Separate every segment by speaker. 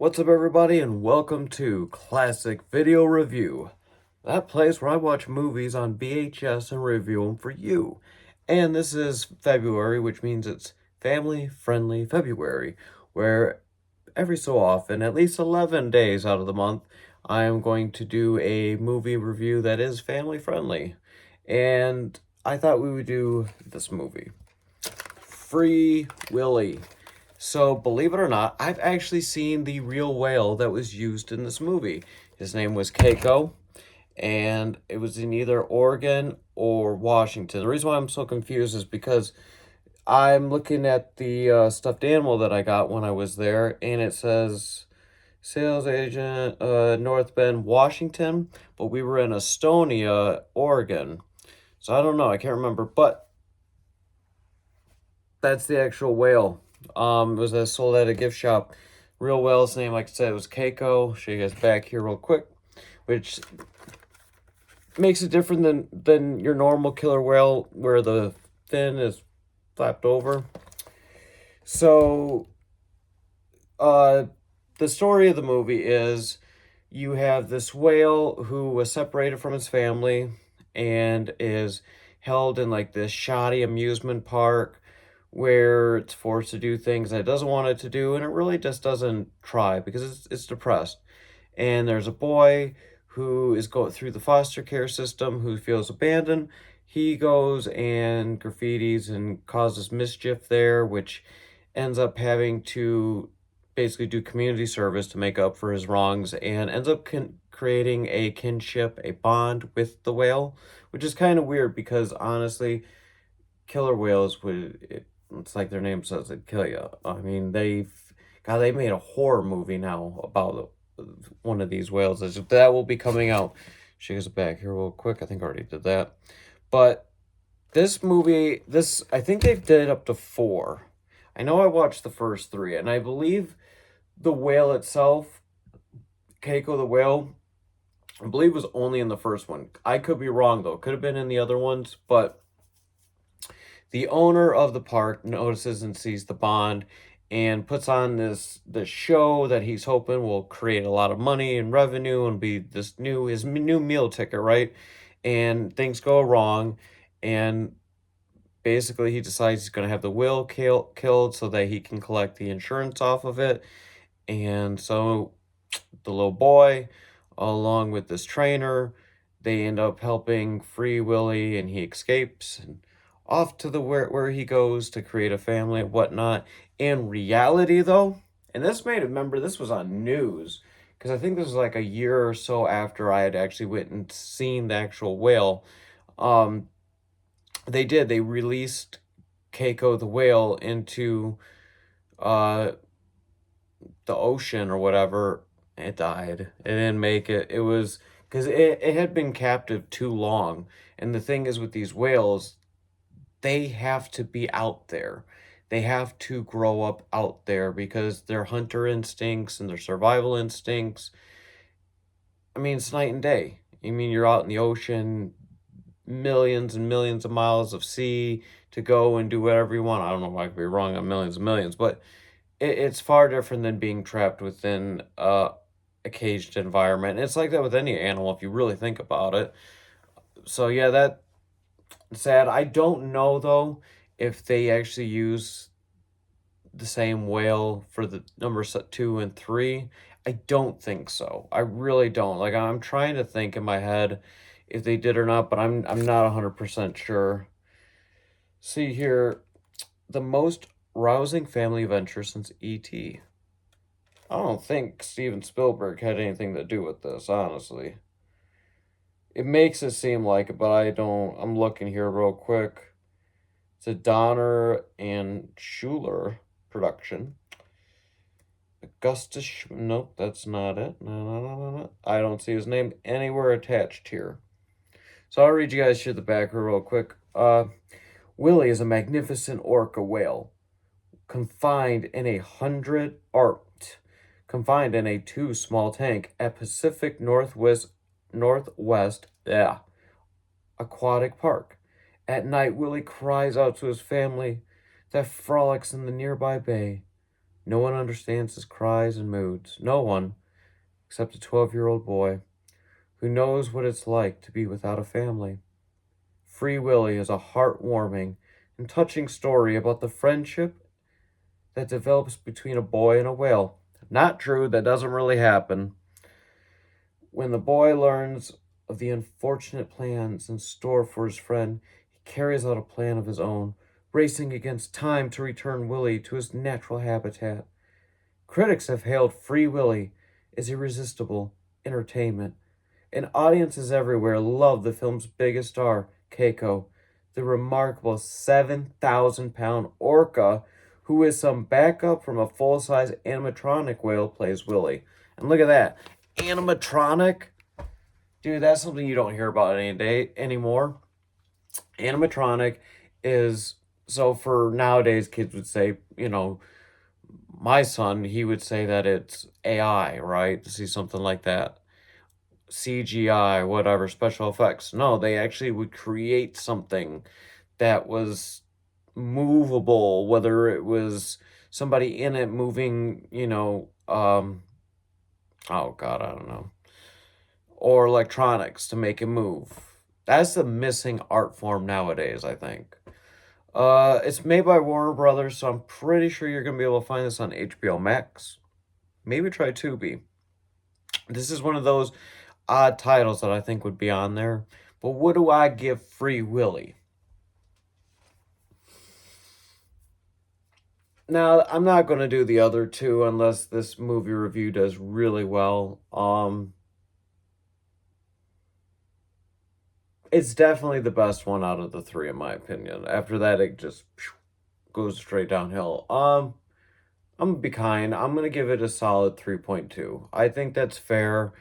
Speaker 1: What's up, everybody, and welcome to Classic Video Review, that place where I watch movies on VHS and review them for you. And this is February, which means it's family-friendly February, where every so often, at least 11 days out of the month, I am going to do a movie review that is family-friendly. And I thought we would do this movie, Free Willy. So, believe it or not, I've actually seen the real whale that was used in this movie. His name was Keiko, and it was in either Oregon or Washington. The reason why I'm so confused is because I'm looking at the stuffed animal that I got when I was there, and it says sales agent, North Bend, Washington, but we were in Estonia, Oregon. So I don't know, I can't remember, but that's the actual whale. It was sold at a gift shop. Real whale's name, like I said, was Keiko. Show you guys back here real quick, which makes it different than your normal killer whale, where the fin is flapped over. So, the story of the movie is you have this whale who was separated from his family and is held in like this shoddy amusement park where it's forced to do things that it doesn't want it to do, and it really just doesn't try because it's depressed. And there's a boy who is going through the foster care system who feels abandoned. He goes and graffitis and causes mischief there, which ends up having to basically do community service to make up for his wrongs, and ends up creating a kinship, a bond with the whale, which is kind of weird because honestly, killer whales it's like their name says, it'd kill you. I mean, they made a horror movie now about one of these whales. That will be coming out. She goes back here real quick. I think I already did that. But this movie, I think they did up to 4. I know I watched the first 3, and I believe the whale itself, Keiko the whale, I believe was only in the first one. I could be wrong, though. Could have been in the other ones, but the owner of the park notices and sees the bond and puts on this show that he's hoping will create a lot of money and revenue and be his new meal ticket, right? And things go wrong, and basically he decides he's going to have the whale killed so that he can collect the insurance off of it. And so the little boy, along with this trainer, they end up helping free Willy, and he escapes and off to the where he goes to create a family and whatnot. In reality, though, and this was on news, because I think this was like a year or so after I had actually went and seen the actual whale. Um, they released Keiko the whale into uh the ocean or whatever. It died. It didn't make it. It was because it had been captive too long. And the thing is with these whales, they have to be out there. They have to grow up out there because their hunter instincts and their survival instincts, I mean, it's night and day. I mean, you're out in the ocean, millions and millions of miles of sea to go and do whatever you want. I don't know if I could be wrong on millions and millions, but it's far different than being trapped within a caged environment. And it's like that with any animal if you really think about it. So yeah, that's sad. I don't know though if they actually use the same whale for the numbers 2 and 3. I don't think so. I really don't. Like, I'm trying to think in my head if they did or not, but I'm not 100% sure. See here, the most rousing family adventure since E.T. I don't think Steven Spielberg had anything to do with this, honestly. It makes it seem like it, but I don't. I'm looking here real quick. It's a Donner and Schuler production. Augustus, nope, that's not it. No. I don't see his name anywhere attached here. So I'll read you guys here the back real quick. Willy is a magnificent orca whale, confined in a 2 small tank at Pacific Northwest aquatic park. At night, Willy cries out to his family that frolics in the nearby bay. No one understands his cries and moods. No one, except a 12-year-old boy who knows what it's like to be without a family. Free Willy is a heartwarming and touching story about the friendship that develops between a boy and a whale. Not true, that doesn't really happen. When the boy learns of the unfortunate plans in store for his friend, he carries out a plan of his own, racing against time to return Willy to his natural habitat. Critics have hailed Free Willy as irresistible entertainment, and audiences everywhere love the film's biggest star, Keiko, the remarkable 7,000-pound orca who is some backup from a full-size animatronic whale plays Willy. And look at that. Animatronic? Dude, that's something you don't hear about any day anymore. Animatronic is, so for nowadays, kids would say, my son, he would say that it's AI, right? To see something like that. CGI, whatever, special effects. No, they actually would create something that was movable, whether it was somebody in it moving, oh God, I don't know, or electronics to make it move. That's the missing art form nowadays, I think. It's made by Warner Brothers, so I'm pretty sure you're gonna be able to find this on HBO Max. Maybe try Tubi. This is one of those odd titles that I think would be on there. But what do I give Free Willy? Now, I'm not going to do the other two unless this movie review does really well. It's definitely the best one out of the three, in my opinion. After that, it just goes straight downhill. I'm gonna be kind. I'm gonna give it a solid 3.2. I think that's fair.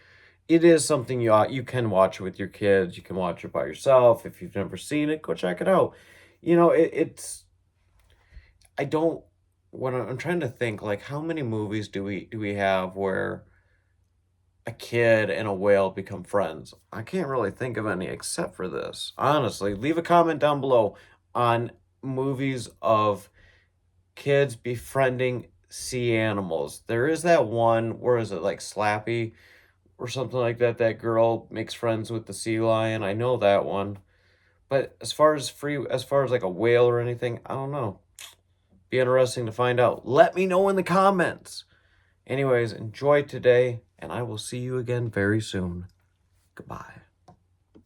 Speaker 1: It is something you can watch with your kids. You can watch it by yourself. If you've never seen it, go check it out. It's I don't when I'm trying to think, like, how many movies do we have where a kid and a whale become friends? I can't really think of any except for this. Honestly, leave a comment down below on movies of kids befriending sea animals. There is that one, where is it, like Slappy or something like that? That girl makes friends with the sea lion. I know that one. But as far as like a whale or anything, I don't know. Be interesting to find out. Let me know in the comments. Anyways, enjoy today, and I will see you again very soon. Goodbye.